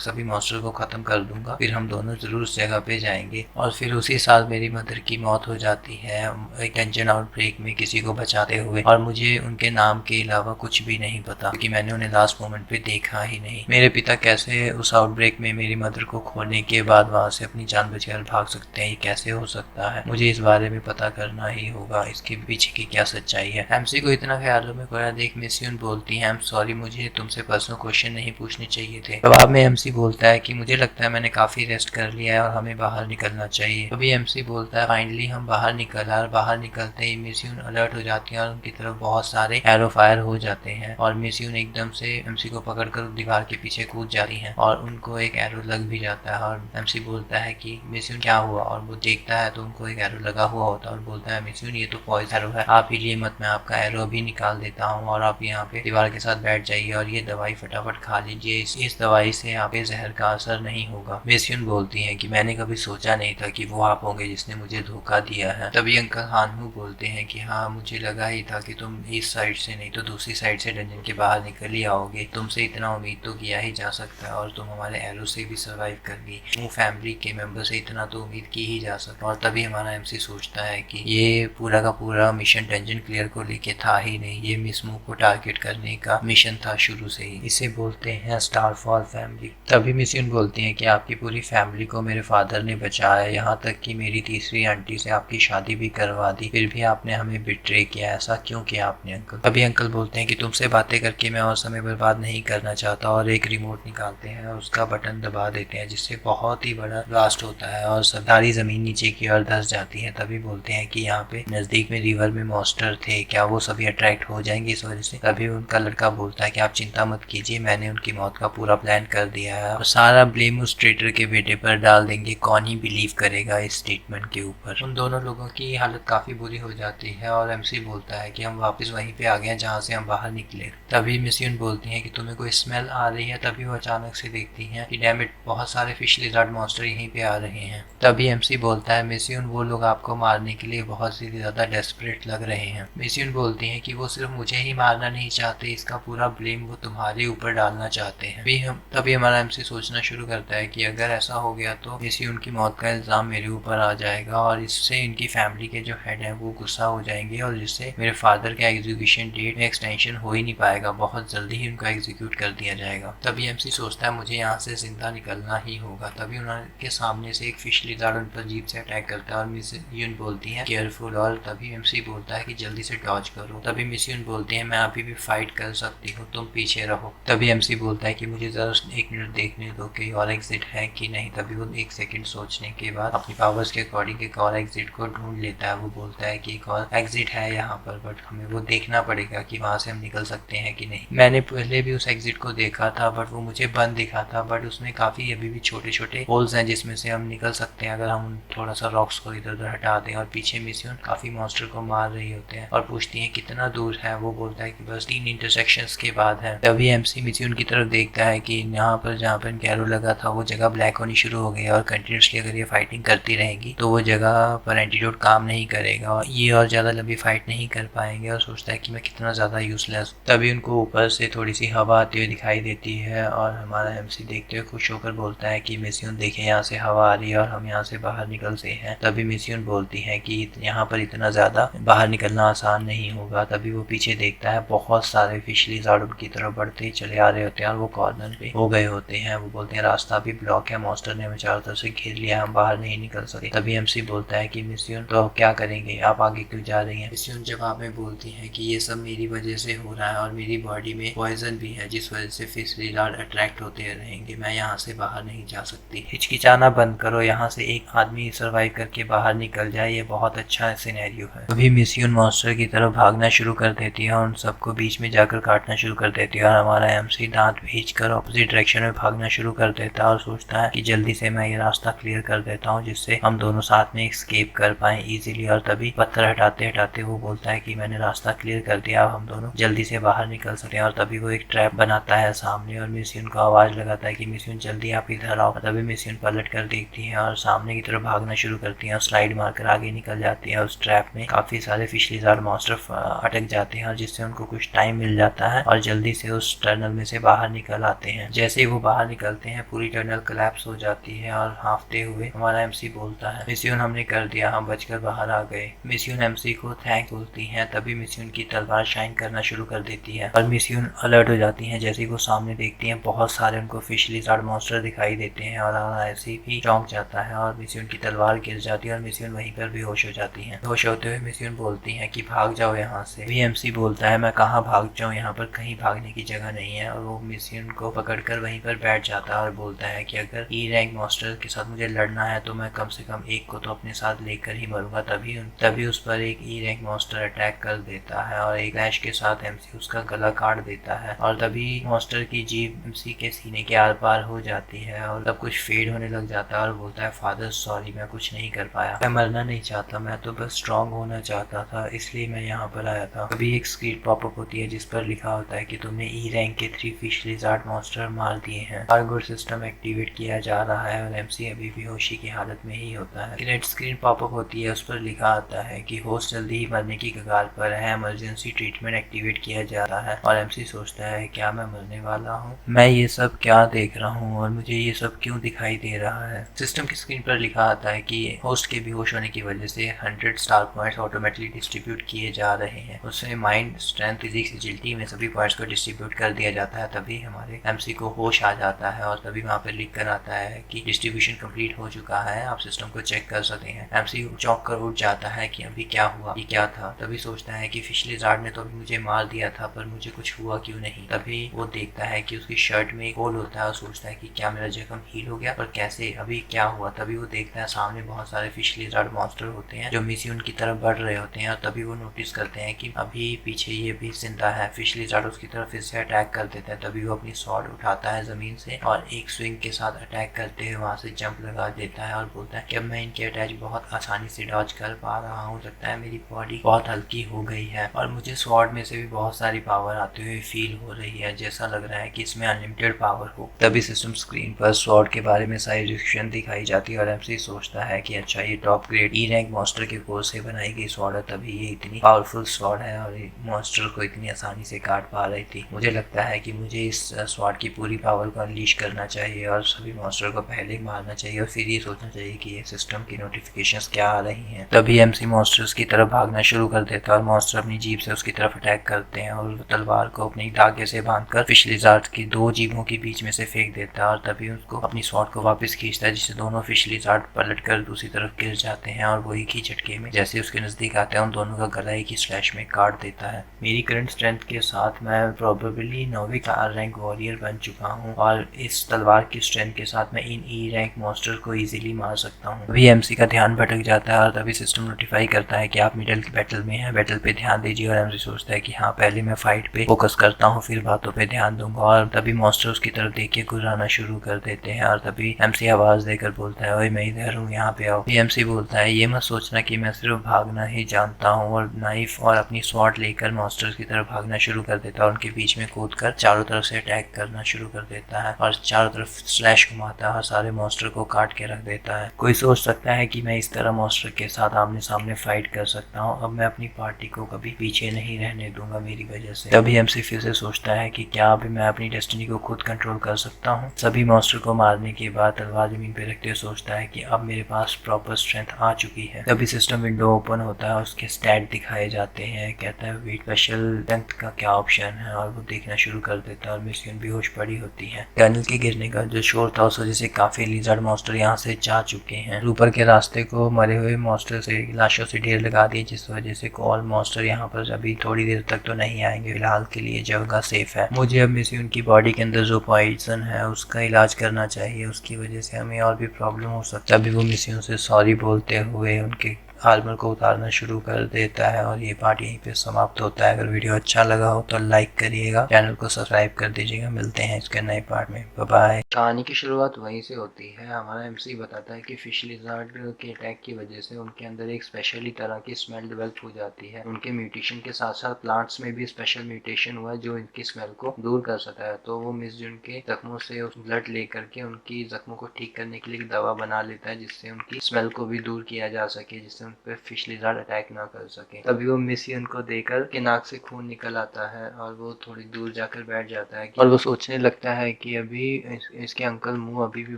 सभी मॉन्स्टर को खत्म कर दूंगा, फिर हम दोनों जरूर उस जगह पे जाएंगे। और फिर उसी साल मेरी मदर की मौत हो जाती है एक डंजन आउटब्रेक में किसी को बचाते हुए, और मुझे उनके नाम के अलावा कुछ भी नहीं पता क्योंकि मैंने उन्हें लास्ट मोमेंट पे देखा ही नहीं। मेरे पिता कैसे उस आउटब्रेक में मेरी मदर को खोने के बाद वहां से अपनी जान बचाकर भाग सकते हैं, ये कैसे हो सकता है? मुझे इस बारे में पता करना ही होगा, इसके पीछे की क्या सच्चाई है। एमसी को इतना ख्यालों में खोया देख मिस्यून बोलती है, आई एम सॉरी, मुझे तुमसे पर्सनल क्वेश्चन नहीं पूछने चाहिए थे। जवाब में एमसी बोलता है कि मुझे लगता है मैंने काफी रेस्ट कर लिया है और हमें बाहर निकलना चाहिए। तभी एमसी बोलता है फाइनली हम बाहर निकल आए। और बाहर निकलते ही मिस्यून अलर्ट हो जाती है और उनकी तरफ बहुत सारे एरो फायर हो जाते हैं और मिस्यून एकदम से एमसी को पकड़कर दीवार के पीछे कूद जाती है और उनको एक एरो लग भी जाता है। और एमसी बोलता है कि मिस्यून क्या हुआ, और वो देखता है तो उनको एक एरो लगा हुआ होता है और बोलता है मिस्यून ये तो पॉइजन एरो है, आप हिलिए मत, मैं आपका एरो भी निकाल देता हूँ और आप यहाँ पे दीवार के साथ बैठ जाइए और ये दवाई फटाफट खा लीजिए, इस दवाई से आपके जहर का असर नहीं होगा। मिस्यून बोलती है कि मैंने कभी सोचा नहीं था कि वो आप होंगे जिसने मुझे धोखा दिया है। तभी अंकल हानहू बोलते हैं कि हाँ, मुझे लगा ही था कि तुम इस साइड से नहीं तो दूसरी साइड से डंजन के बाहर निकल ही आओगे, तुमसे इतना उम्मीद तो किया ही जा सकता है और तुम हमारे एरो से भी सर्वाइव कर गई, वो फैमिली के मेंबर से इतना तो उम्मीद की ही जा सकता। और तभी हमारा एमसी सोचता है कि ये पूरा का पूरा मिशन डंजन क्लियर को लेके था ही नहीं, ये मिस मू को टारगेट करने का मिशन था शुरू से ही। इसे बोलते हैं स्टारफॉल फैमिली। तभी मिस्यून बोलती है कि आपकी पूरी फैमिली को मेरे फादर ने बचाया, यहाँ तक कि मेरी तीसरी आंटी से आपकी शादी भी करवा दी, फिर भी आपने हमें बिट्रे किया, ऐसा क्यों किया आपने अंकल? तभी अंकल बोलते हैं कि तुमसे बातें करके मैं और समय बर्बाद नहीं करना चाहता, और एक रिमोट निकालते हैं और उसका बटन दबा देते हैं जिससे बहुत ही बड़ा ब्लास्ट होता है और सारी जमीन नीचे की ओर धंस जाती है। तभी बोलते हैं कि यहाँ पे नजदीक में रिवर में मॉन्स्टर थे, क्या वो सभी अट्रैक्ट हो जाएंगे इस वजह से? तभी उनका लड़का बोलता है कि आप चिंता मत कीजिए, मैंने उनकी मौत का पूरा प्लान कर दिया है और सारा ब्लेम उस ट्रेटर के बेटे पर डाल देंगे, कौन ही बिलीव करेगा इस स्टेटमेंट के ऊपर। उन दोनों लोगों की हालत काफी बुरी हो जाती है और एमसी बोलता है कि हम वापस वहीं पे आ गए जहाँ से हम बाहर निकले। तभी मिस्यून बोलती है कि तुम्हें कोई स्मेल आ रही है। तभी वो अचानक से देखती हैं कि डैम इट, बहुत सारे फिश लिजर्ड मॉन्स्टर यहीं पे आ रहे हैं। तभी एमसी बोलता है मिस्यून वो लोग आपको मारने के लिए बहुत ही ज्यादा डेस्परेट लग रहे हैं। मिस्यून बोलती है कि वो सिर्फ मुझे ही मारना नहीं चाहते, इसका पूरा ब्लेम वो तुम्हारे ऊपर डालना चाहते हैं। तभी हमारा एमसी सोचना शुरू करता है कि अगर ऐसा हो गया तो मिस्यून की मौत का इल्जाम मेरे ऊपर आ जाएगा और इससे इनकी फैमिली के जो हेड है वो गुस्सा हो जाएंगे और जिससे मेरे फादर का एग्जीक्यूशन डेट में एक्सटेंशन हो ही नहीं पाएगा, बहुत जल्दी ही उनका एग्जीक्यूट कर दिया जाएगा। तभी एमसी सोचता है मुझे यहाँ से जिंदा निकलना ही होगा। तभी उनके सामने से एक फिश लिजर्ड उन पर जीप से अटैक करता है और मिस्यून बोलती है केयरफुल, और तभी एमसी बोलता है कि जल्दी से डॉज करो। तभी मिस्यून बोलती है मैं अभी भी फाइट कर सकती हूँ, तुम पीछे रहो। तभी एमसी बोलता है कि मुझे जरा 1 मिनट देखने दो कि और एग्जिट है कि नहीं। तभी वो 1 सेकंड सोचने के बाद अपनी पावर्स के अकॉर्डिंग एक और एग्जिट को ढूंढ लेता है। वो बोलता है कि एक और एग्जिट है यहाँ पर, बट हमें वो देखना पड़ेगा कि वहां से हम निकल सकते हैं कि नहीं। मैंने पहले भी उस एग्जिट को देखा था बट वो मुझे बंद दिखा था, बट उसमें काफी अभी भी छोटे छोटे होल्स हैं जिसमें से हम निकल सकते हैं अगर हम थोड़ा सा रॉक्स को इधर उधर हटा दें। और पीछे मिस्यून काफी मॉन्स्टर को मार रही होते हैं और पूछती है कितना दूर है। वो बोलता है कि बस 3 इंटरसेक्शंस के बाद है। तभी एमसी मिस्यून की तरफ देखता है कि यहाँ पर जहाँ पर कैरो लगा था वो जगह ब्लैक होनी शुरू हो गई और कंटिन्यूसली अगर ये फाइटिंग करती रहेगी तो वो जगह पर एंटीडोट काम नहीं करेगा और ये और ज्यादा लंबी फाइट नहीं कर पाएंगे। और सोचता है कि मैं कितना ज्यादा यूजलेस। तभी उनको ऊपर से थोड़ी सी हवा आती हुई दिखाई देती है और हमारा एमसी देखते हुए खुश होकर बोलता है कि मिस्यून देखे यहाँ से हवा आ रही है और हम यहाँ से बाहर निकलते हैं। तभी मिस्यून बोलती है कि यहाँ पर इतना ज्यादा बाहर निकलना आसान नहीं होगा। तभी वो पीछे देखता है, बहुत सारे फिश लिजर्ड उनकी तरफ बढ़ते ही चले आ रहे होते हैं और वो कॉर्नर पे हो गए होते हैं। वो बोलते हैं रास्ता भी ब्लॉक है, मॉन्स्टर ने हमें चारों तरफ से घेर लिया, हम बाहर नहीं निकल सकते। तभी एमसी बोलता है कि मिस्यून तो क्या करेंगे, आप आगे क्यों जा रही हैं? मिस्यून जवाब में बोलती है कि ये सब मेरी वजह से हो रहा है और मेरी बॉडी में पॉइजन भी है जिस वजह से फिश लिजर्ड अट्रैक्ट होते रहेंगे, मैं यहाँ से बाहर नहीं जा सकती। हिचकिचाना बंद करो, यहाँ से एक आदमी सर्वाइव करके बाहर निकल जाए, ये बहुत अच्छा सिनेरियो है। तभी मिस्यून मॉन्स्टर की तरफ भागना शुरू कर देती है और उन सबको बीच में जाकर काटना शुरू कर देती है और हमारा एमसी दांत भींचकर ऑपोजिट डायरेक्शन में भागना शुरू कर देता है और सोचता है कि जल्दी से मैं ये रास्ता क्लियर कर देता हूँ जिससे हम दोनों साथ में एस्केप कर पाए इजीली। और तभी पत्थर हटाते हटाते वो बोलता है कि मैंने रास्ता क्लियर कर दिया, अब हम दोनों जल्दी से बाहर निकल सकते हैं। और तभी वो एक ट्रैप बनाता है सामने और मिस्यून को आवाज लगाता है कि मिस्यून जल्दी आप इधर आओ। तभी मिस्यून पलट कर देखती है और सामने की तरफ भागना शुरू करती है और स्लाइड मारकर आगे निकल जाती है उस ट्रैप में काफी सारे फिश लिज़ार्ड मॉन्स्टर अटक जाते हैं और जिससे उनको कुछ टाइम मिल जाता है और जल्दी से उस टनल में से बाहर निकल आते हैं। जैसे ही वो बाहर निकलते हैं पूरी टनल कोलैप्स हो जाती है और हांफते हुए हमारा एमसी बोलता है, मिशन हमने कर दिया, हम बचकर बाहर आ गए। मिशन एमसी को थैंक बोलती है। तभी मिशन की तलवार शाइन करना शुरू कर देती है और मिशन अलर्ट हो जाती है। जैसे ही वो सामने देखती है बहुत सारे उनको फिश लिज़ार्ड मॉन्स्टर दिखाई देते हैं और एमसी भी चौंक जाता है और मिशन की तलवार गिर जाती है और मिशन वहीं पर बेहोश हो जाती है। बेहोश होते हुए मिशन बोलती है कि भाग जाओ यहाँ से। वीएमसी बोलता है, मैं कहाँ भाग जाऊँ, यहाँ पर कहीं भागने की जगह नहीं है। और वो मिशन को पकड़कर वहीं पर बैठ जाता है और बोलता है कि अगर ई रैंक मॉन्स्टर के साथ मुझे लड़ना है तो मैं कम से कम एक को तो अपने साथ लेकर ही मरूंगा। तभी उस पर एक ई रैंक मॉन्स्टर अटैक कर देता है और एक फ्लैश के साथ एमसी उसका गला काट देता है और तभी मॉन्स्टर की जीभ एमसी के सीने के आर पार हो जाती है और सब कुछ फेड होने लग जाता है और बोलता है, फादर सॉरी, मैं कुछ नहीं कर पाया, मैं मरना नहीं चाहता, मैं तो बस स्ट्रांग होना चाहता था, इसलिए मैं यहाँ पर आया था। कभी एक स्क्रीन पॉपअप होती है जिस पर लिखा होता है कि तुमने ई रैंक के 3 फिश लिज़ार्ड मॉन्स्टर मार दिए हैं। कार्गो सिस्टम एक्टिवेट किया जा रहा है और एमसी अभी बेहोशी की हालत में ही होता है। रेड स्क्रीन पॉपअप होती है, उस पर लिखा आता है कि होस्ट जल्दी ही मरने की कगार पर है, इमरजेंसी ट्रीटमेंट एक्टिवेट किया जा रहा है। और एमसी सोचता है, क्या मैं मरने वाला हूँ, मैं ये सब क्या देख रहा हूँ और मुझे ये सब क्यों दिखाई दे रहा है। सिस्टम की स्क्रीन पर लिखा आता है कि होस्ट के बेहोश होने की वजह से 100 स्टार पॉइंट्स ऑटोमेटिकली डिस्ट्रीब्यूट किए जा रहे हैं। उसमें माइंड, स्ट्रेंथ, फिजिक्स, एजिलिटी में सभी पॉइंट्स को डिस्ट्रीब्यूट कर दिया जाता है। तभी हमारे एमसी को होश आ जाता है और तभी वहाँ पर लिख कर आता है कि डिस्ट्रीब्यूशन कंप्लीट हो चुका है, आप सिस्टम को चेक कर सकते हैं। एमसी चौंक कर उठ जाता है कि अभी क्या हुआ, ये क्या था। तभी सोचता है कि फिश लिज़ार्ड ने तो अभी मुझे मार दिया था पर मुझे कुछ हुआ क्यों नहीं। तभी वो देखता है कि उसकी शर्ट में एक होल होता है और सोचता है कि क्या मेरा जख्म हील हो गया, पर कैसे, अभी क्या हुआ। तभी वो देखता है सामने बहुत सारे फिश लिज़ार्ड मॉन्स्टर होते हैं जो मिशन की तरफ बढ़ रहे होते हैं और तभी वो नोटिस करते हैं कि अभी पीछे ये भी जिंदा है। फिश लिज़ार्ड उसकी तरफ फिर से अटैक कर देता है। तभी वो अपनी स्वॉर्ड उठाता है जमीन से और एक स्विंग के साथ अटैक करते हुए वहां से जंप लगा देता है और बोलता है कि अब मैं इनके अटैक बहुत आसानी से डॉज कर पा रहा हूँ, लगता है मेरी बॉडी बहुत हल्की हो गई है और मुझे स्वॉर्ड में से भी बहुत सारी पावर आते हुए फील हो रही है, जैसा लग रहा है कि इसमें अनलिमिटेड पावर हो। तभी सिस्टम स्क्रीन पर स्वॉर्ड के बारे में सारी डिस्क्रिप्शन दिखाई जाती है और एमसी सोचता है कि अच्छा, ये टॉप ग्रेड ई रैंक मॉन्स्टर के कोर से बनाई गई स्वॉर्ड है, तभी ये इतनी पावरफुल स्वॉर्ड है और मॉन्स्टर को इतनी आसानी से काट पा रही थी। मुझे लगता है कि मुझे इस स्वॉर्ड की पूरी पावर को अनलीश करना चाहिए और सभी मॉन्स्टर को पहले ही मारना चाहिए और फिर ये सोचना चाहिए कि ये सिस्टम की नोटिफिकेशंस क्या आ रही हैं। तभी एमसी मॉन्स्टर्स की तरफ भागना शुरू कर देता है और मॉन्स्टर अपनी जीभ से उसकी तरफ अटैक करते हैं और तलवार को अपनी धागे से बांधकर फिश लिज़ार्ड की 2 जीभों के बीच में से फेंक देता है और तभी उसको अपनी स्वॉर्ड को वापस खींचता है, जिससे दोनों फिश लिज़ार्ड पलटकर दूसरी तरफ गिर जाते हैं और वो एक ही झटके में जैसे उसके नजदीक आते हैं उन दोनों का गला एक ही स्लैश में काट देता है। मेरी करंट स्ट्रेंथ के साथ मैं प्रोबेबली 9वीं रैंक वॉरियर बन चुका हूँ और इस तलवार की स्ट्रेंथ के साथ मैं इन ई रैंक मॉन्स्टर को इजीली मार सकता हूँ। अभी एमसी का ध्यान भटक जाता है और तभी सिस्टम नोटिफाई करता है कि आप मिडल की बैटल में हैं, बैटल पे ध्यान दीजिए। और एमसी सोचता है कि हाँ, पहले मैं फाइट पे फोकस करता हूँ, फिर बातों पे ध्यान दूंगा। और तभी मॉन्स्टर उसकी तरफ देख के गुर्राना शुरू कर देते हैं और तभी एमसी आवाज देकर बोलता है, ओए मैं इधर हूँ, यहाँ पे आओ। एमसी बोलता है, ये मत सोचना कि मैं सिर्फ भागना ही जानता हूँ, और नाइफ और अपनी स्वॉर्ड लेकर मॉन्स्टर्स की तरफ भागना शुरू कर देता है और उनके बीच में कूदकर चारों तरफ से अटैक करना शुरू कर देता है और चारों तरफ स्लैश घुमाता है और सारे मॉन्स्टर को काट के रख देता है। कोई सोच सकता है कि मैं इस तरह मॉन्स्टर के साथ आमने सामने फाइट कर सकता हूँ, अब मैं अपनी पार्टी को कभी पीछे नहीं रहने दूंगा मेरी वजह से। तभी एमसी फिर से सोचता है कि क्या अभी मैं अपनी डेस्टिनी को खुद कंट्रोल कर सकता हूँ। सभी मॉन्स्टर को मारने के बाद तलवार जमीन पे रखते हुए सोचता है कि अब मेरे पास प्रॉपर स्ट्रेंथ आ चुकी है। तभी सिस्टम विंडो ओपन होता है, उसके स्टैट दिखाए जाते हैं, कहता है वेट स्पेशल स्ट्रेंथ का क्या ऑप्शन है, और वो देखना शुरू कर देता है और मिशन बेहोश पड़ी होती है। टनल के गिरने का जो शोर था उस वजह से काफी लिज़ार्ड मॉन्स्टर यहाँ से जा चुके हैं। ऊपर के रास्ते को मरे हुए मॉन्स्टर से, लाशों से ढेर लगा दिए, जिस वजह से ऑल मॉन्स्टर यहाँ पर अभी थोड़ी देर तक तो नहीं आएंगे। फिलहाल के लिए जगह सेफ है। मुझे अब मिशन की बॉडी के अंदर जो पॉइजन है उसका इलाज करना चाहिए, उसकी वजह से हमें और भी प्रॉब्लम हो सकता है। अभी वो मिशन से सॉरी बोलते हुए उनके आर्मर को उतारना शुरू कर देता है और ये पार्ट यहीं पे समाप्त होता है। अगर वीडियो अच्छा लगा हो तो लाइक करिएगा, चैनल को सब्सक्राइब कर दीजिएगा। मिलते हैं इसके नए पार्ट में, बाय बाय। कहानी की शुरुआत वहीं से होती है। हमारा एमसी बताता है कि फिश लिज़ार्ड के अटैक की वजह से उनके अंदर एक स्पेशली तरह की स्मेल डेवलप हो जाती है। उनके म्यूटेशन के साथ साथ प्लांट्स में भी स्पेशल म्यूटेशन हुआ जो इनकी स्मेल को दूर कर सकता है। तो वो मिस जून के जख्मों से ब्लड लेकर के उनकी जख्मों को ठीक करने के लिए एक दवा बना लेता है, जिससे उनकी स्मेल को भी दूर किया जा सके, जिससे उन पर फिश लिज़ार्ड अटैक ना कर सके। तभी वो मिसी उनको देकर के नाक से खून निकल आता है और वो थोड़ी दूर जाकर बैठ जाता है और वो सोचने लगता है कि अभी इसके अंकल मुंह अभी भी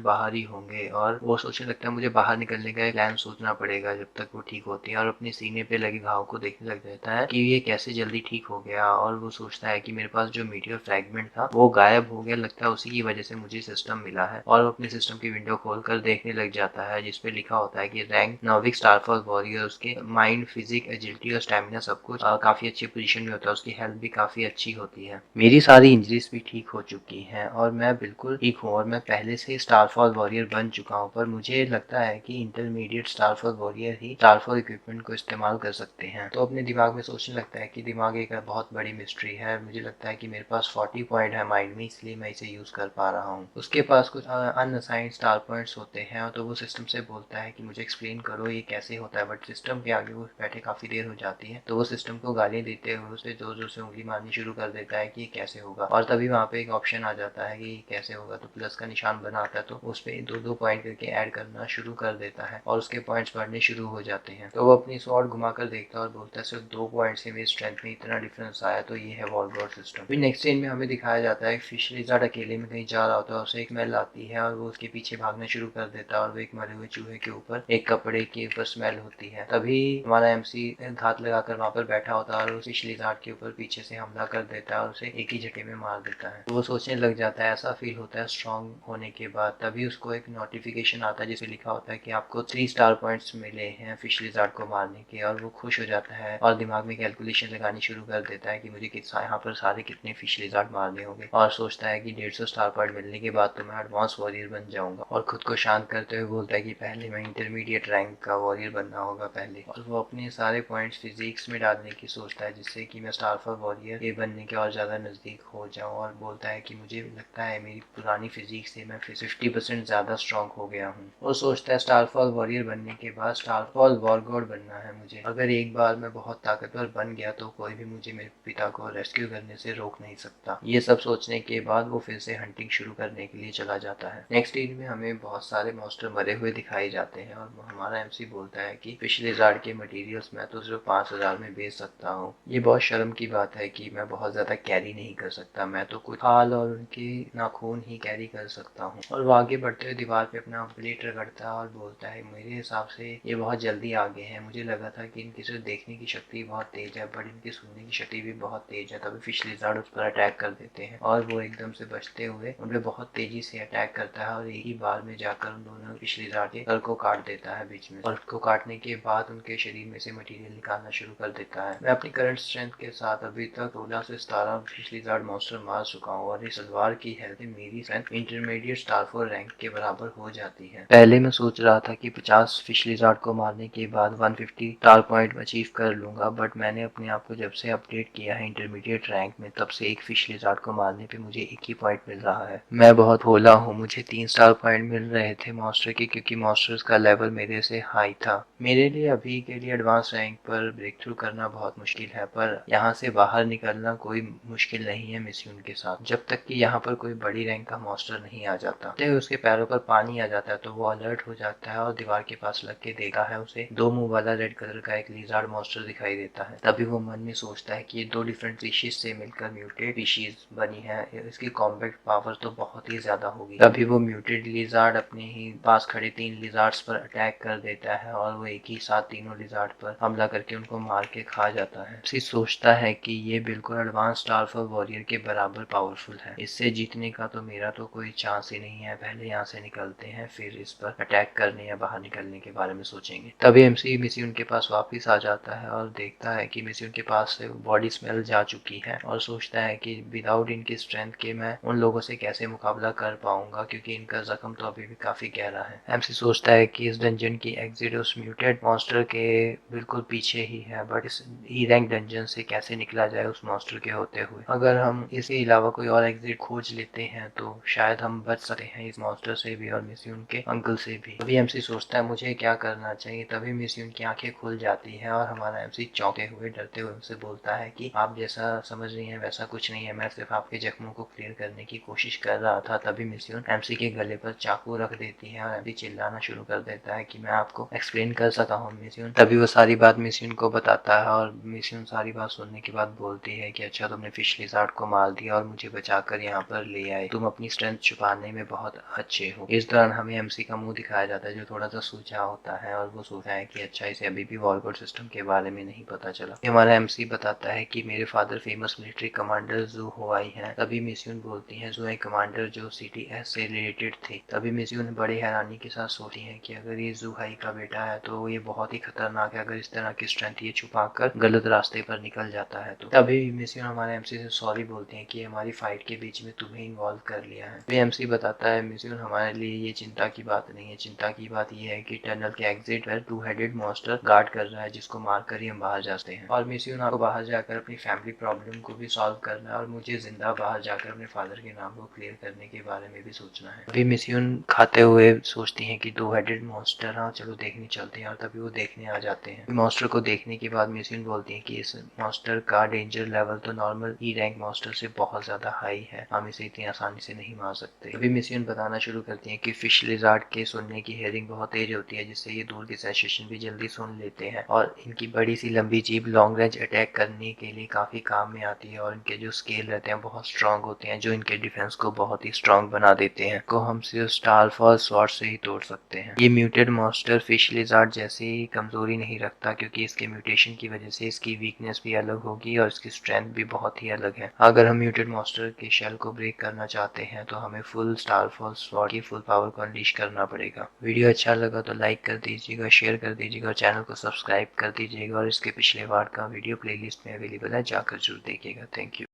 बाहर ही होंगे और वो सोचने लगता है मुझे बाहर निकलने का एक प्लान सोचना पड़ेगा जब तक वो ठीक होती है और अपने सीने पे लगे घाव को देखने लग जाता है कि ये कैसे जल्दी ठीक हो गया और वो सोचता है कि मेरे पास जो मीटियोर फ्रैगमेंट था वो गायब हो गया, लगता है उसी की वजह से मुझे सिस्टम मिला है और वो अपने सिस्टम की विंडो खोलकर देखने लग जाता है जिसपे लिखा होता है कि रैंक नॉविक स्टारफॉल वॉरियर। उसके माइंड, फिजिक, एजिलिटी और स्टैमिना सब कुछ काफी अच्छी पोजीशन में होता है, उसकी हेल्थ भी काफी अच्छी होती है। मेरी सारी इंजरीज भी ठीक हो चुकी हैं और मैं बिल्कुल ठीक हूँ और मैं पहले से स्टारफॉल वॉरियर बन चुका हूँ, पर मुझे लगता है कि इंटरमीडिएट स्टारफॉल वॉरियर ही स्टारफॉल इक्विपमेंट को इस्तेमाल कर सकते हैं। तो अपने दिमाग में सोचने लगता है कि दिमाग एक बहुत बड़ी मिस्ट्री है, मुझे लगता है कि मेरे पास 40 पॉइंट है माइंड में, इसलिए मैं इसे यूज कर पा रहा हूँ। उसके पास कुछ अनअसाइंड स्टार पॉइंट्स होते हैं तो वो सिस्टम से बोलता है कि मुझे एक्सप्लेन करो ये कैसे होता है, बट सिस्टम के आगे वो बैठे काफी देर हो जाती है तो वो सिस्टम को गालियां देते हुए उसे जोर जोर से उंगली मारनी शुरू कर देता है कि ये कैसे होगा। और तभी वहाँ पे एक ऑप्शन आ जाता है कि कैसे होगा, तो प्लस का निशान बना आता है तो उस पर 2-2 पॉइंट करके ऐड करना शुरू कर देता है और उसके पॉइंट्स बढ़ने शुरू हो जाते हैं। तो वो अपनी स्वॉर्ड घुमाकर देखता है और बोलता है सिर्फ 2 पॉइंट से मेरी स्ट्रेंथ में इतना डिफरेंस आया, तो ये है वॉलगॉड सिस्टम। फिर नेक्स्ट सीन में हमें दिखाया जाता है फिश लिज़ार्ड अकेले में कहीं जा रहा होता है, उसे एक स्मेल आती है और वो उसके पीछे भागना शुरू कर देता है और वो एक मरे हुए चूहे के ऊपर एक कपड़े के ऊपर स्मेल होती है। तभी हमारा एमसी घात लगाकर वहां पर बैठा होता है और उस फिश लिज़ार्ड के ऊपर पीछे से हमला कर देता है और उसे एक ही झटके में मार देता है। वो सोचने लग जाता है, ऐसा फील होता है स्ट्रांग होने के बाद। तभी उसको एक नोटिफिकेशन आता है जिसमें लिखा होता है कि आपको 3 स्टार पॉइंट्स मिले हैं फिश लिज़ार्ड को मारने के, और वो खुश हो जाता है और दिमाग में कैलकुलेशन लगानी शुरू कर देता है कि मुझे यहाँ पर सारे कितने फिश लिज़ार्ड मारने होंगे और सोचता है कि 150 स्टार पॉइंट मिलने के बाद तो मैं एडवांस वॉरियर बन जाऊंगा और खुद को शांत करते हुए बोलता है कि पहले मैं इंटरमीडिएट रैंक का वॉरियर बनना होगा पहले, और वो अपने सारे पॉइंट्स फिजिक्स में डालने की सोचता है जिससे कि मैं स्टारफॉल वॉरियर के बनने के और ज़्यादा नज़दीक हो जाऊँ, और बोलता है कि मुझे लगता है मेरी पुरानी फिजिक्स से मैं 50% ज़्यादा स्ट्रॉन्ग हो गया हूँ। वो सोचता है स्टारफॉल वॉरियर बनने के बाद स्टारफॉल वॉरगॉड बनना है मुझे, अगर एक बार मैं बहुत ताकतवर बन गया तो कोई भी मुझे मेरे पिता को रेस्क्यू करने से रोक नहीं सकता। ये सब सोचने के बाद वो फिर से हंटिंग शुरू करने के लिए चला जाता है। नेक्स्ट सीन में हमें बहुत सारे मॉन्स्टर मरे हुए दिखाई जाते हैं और हमारा एमसी बोलता है कि फिश लिज़ार्ड के मटेरियल्स मैं तो सिर्फ 5000 में बेच सकता हूँ। ये बहुत शर्म की बात है कि मैं बहुत ज्यादा कैरी नहीं कर सकता, मैं तो कुछ खाल और उनके नाखून ही कैरी कर सकता हूँ। और वो आगे बढ़ते हुए दीवार पे अपना प्लेट रगड़ता है और बोलता है मेरे हिसाब से ये बहुत जल्दी आगे है, मुझे लगा था कि इनकी सिर्फ देखने की शक्ति बहुत तेज है बट इनकी सुनने की शक्ति भी बहुत तेज है। तभी फिश लिज़ार्ड उस पर अटैक कर देते हैं और वो एकदम से बचते हुए उन पे बहुत तेजी से अटैक करता है और एक ही बार में जाकर उन दोनों फिश लिज़ार्ड के सर को काट देता है बीच में, और उसको काटने के बाद उनके शरीर में से मटेरियल निकालना शुरू कर देता है। मैं अपनी करंट स्ट्रेंथ के साथ अभी तक 16 से 17 फिश लिज़ार्ड मॉन्स्टर मार चुका हूँ और इस तलवार की हेल्थ मेरी स्ट्रेंथ इंटरमीडिएट स्टारफॉल रैंक के बराबर हो जाती है। पहले मैं सोच रहा था कि 50 फिश लिज़ार्ड को मारने के बाद 150 स्टार पॉइंट अचीव कर लूंगा, बट मैंने अपने आप को जब से अपडेट किया है इंटरमीडिएट रैंक में तब से एक फिश लिज़ार्ड को मारने पे मुझे एक ही पॉइंट मिल रहा है। मैं बहुत भोला हूँ, मुझे 3 स्टार पॉइंट मिल रहे थे मॉन्स्टर के क्योंकि मॉन्स्टर्स का लेवल मेरे से हाई था। मेरे लिए अभी के लिए एडवांस रैंक पर ब्रेक थ्रू करना बहुत मुश्किल है, पर यहाँ से बाहर निकलना कोई मुश्किल नहीं है मिस्यून के साथ, जब तक कि यहाँ पर कोई बड़ी रैंक का मॉन्स्टर नहीं आ जाता। तो उसके पैरों पर पानी आ जाता है तो वो अलर्ट हो जाता है और दीवार के पास लग के देखा है उसे 2 मुंह वाला रेड कलर का एक लिज़ार्ड मॉन्स्टर दिखाई देता है। तभी वो मन में सोचता है कि ये 2 डिफरेंट स्पीशीज से मिलकर म्यूटेड स्पीशीज बनी है, इसकी कॉम्बैट पावर तो बहुत ही ज्यादा होगी। तभी वो म्यूटेड लिज़ार्ड अपने ही पास खड़े 3 लिज़ार्ड्स पर अटैक कर देता है और वो एक ही साथ तीनों लिज़ार्ड पर हमला करके उनको मार के खा जाता है। उसी सोचता है कि ये बिल्कुल एडवांस स्टारफॉल वॉरियर के बराबर पावरफुल है, इससे जीतने का तो मेरा तो कोई चांस ही नहीं है। पहले यहाँ से निकलते हैं फिर इस पर अटैक करने या बाहर निकलने के बारे में सोचेंगे। तभी एमसी मिस्यून के पास वापस आ जाता है और देखता है कि मिस्यून के पास से बॉडी स्मेल जा चुकी है और सोचता है कि विदाउट इनकी स्ट्रेंथ के मैं उन लोगों से कैसे मुकाबला कर पाऊंगा क्योंकि इनका जख्म तो अभी भी काफी गहरा है। एमसी सोचता है कि इस डंजन की एग्जिट उस म्यूटेड मॉन्स्टर के बिल्कुल पीछे ही है, बट इस ई रैंक डंजन से कैसे निकला जाए उस मॉन्स्टर के होते हुए। अगर हम इसके अलावा कोई और एग्जिट खोज लेते हैं तो शायद हम बच सकते हैं इस मॉन्स्टर से भी और मिस्यून के अंकल से भी। तभी एमसी सोचता है मुझे क्या करना चाहिए। तभी मिस्यून की आंखें खुल जाती है और हमारा एमसी चौंके हुए डरते हुए उनसे बोलता है कि आप जैसा समझ रही हैं वैसा कुछ नहीं है, मैं सिर्फ आपके जख्मों को क्लियर करने की कोशिश कर रहा था। तभी मिस्यून एमसी के गले पर चाकू रख देती है और एमसी चिल्लाना शुरू कर देता है कि मैं आपको एक्सप्लेन कर सका हूँ मिस्यून। तभी वो सारी बात मिस्यून को बताता है और मिस्यून सारी बात सुनने के बाद बोलती है कि अच्छा तुमने फिश लिज़ार्ड को मार दिया और मुझे बचाकर यहाँ पर ले आए, तुम अपनी स्ट्रेंथ छुपाने में बहुत अच्छे हो। इस दौरान हमें एमसी का मुंह दिखाया जाता है जो थोड़ा सा सूझा होता है और वो सोचता है कि अच्छा इसे अभी भी वॉलकोड सिस्टम के बारे में नहीं पता चला। हमारा एमसी बताता है कि मेरे फादर फेमस मिलिट्री कमांडर जू हुआई हैं। तभी मिस्यून बोलती है जू कमांडर जो सीटीएस से रिलेटेड थे। तभी मिस्यून बड़ी हैरानी के साथ सोचती है कि अगर ये जू हाई का बेटा है तो ये बहुत ही खतरनाक है, अगर इस तरह की स्ट्रेंथ ये छुपाकर गलत रास्ते पर निकल जाता है तो। तभी मिस्यून हमारे एमसी से सॉरी बोलते हैं कि हमारी फाइट के बीच में तुम्हें इन्वॉल्व कर लिया है। तो एमसी बताता है मिस्यून हमारे लिए ये चिंता की बात नहीं है, चिंता की बात ये है कि टनल के एग्जिट पर 2 हेडेड मॉन्स्टर गार्ड कर रहा है जिसको मारकर ही हम बाहर जाते हैं। और मिस्यून आपको बाहर जाकर अपनी फैमिली प्रॉब्लम को भी सॉल्व करना है और मुझे जिंदा बाहर जाकर अपने फादर के नाम को क्लियर करने के बारे में भी सोचना है। अभी मिस्यून खाते हुए सोचती हैं कि 2 हेडेड मॉन्स्टर, हाँ चलो देखने चलते हैं, और तभी वो देखने आ जाते हैं। मॉन्स्टर को देखने के बाद मिस्यून बोलती है कि इस मॉन्स्टर का डेंजर लेवल तो नॉर्मल ई रैंक मॉन्स्टर से बहुत ज्यादा हाई है, हम इसे इतनी आसानी से नहीं मार सकते। अभी मिस्यून बताना शुरू करती है कि फिश लिज़ार्ड के सुनने की हेयरिंग बहुत तेज होती है जिससे ये दूर की सेंसेशन भी जल्दी सुन लेते हैं और इनकी बड़ी सी लंबी जीभ लॉन्ग रेंज अटैक करने के लिए काफी काम में आती है और इनके जो स्केल रहते हैं बहुत स्ट्रांग होते हैं जो इनके डिफेंस को बहुत ही स्ट्रांग बना देते हैं, को हम सिर्फ स्टारफॉल स्वॉर्ड से ही तोड़ सकते हैं। ये म्यूटेड मॉन्स्टर फिश लिज़ार्ड जैसे ही कमजोरी नहीं रखता क्योंकि इसके म्यूटेशन की वजह से इसकी वीकनेस भी अलग होगी और इसकी स्ट्रेंथ भी बहुत ही अलग है। अगर हम म्यूटेड मॉन्स्टर के शेल को ब्रेक करना चाहते हैं तो हमें फुल स्टारफॉल स्वॉर्ड की फुल पावर को अनलीश करना पड़ेगा। वीडियो अच्छा लगा तो लाइक कर दीजिएगा, शेयर कर दीजिएगा और चैनल को सब्सक्राइब कर दीजिएगा और इसके पिछले पार्ट का वीडियो प्लेलिस्ट में अवेलेबल है, जाकर जरूर देखिएगा। Thank you.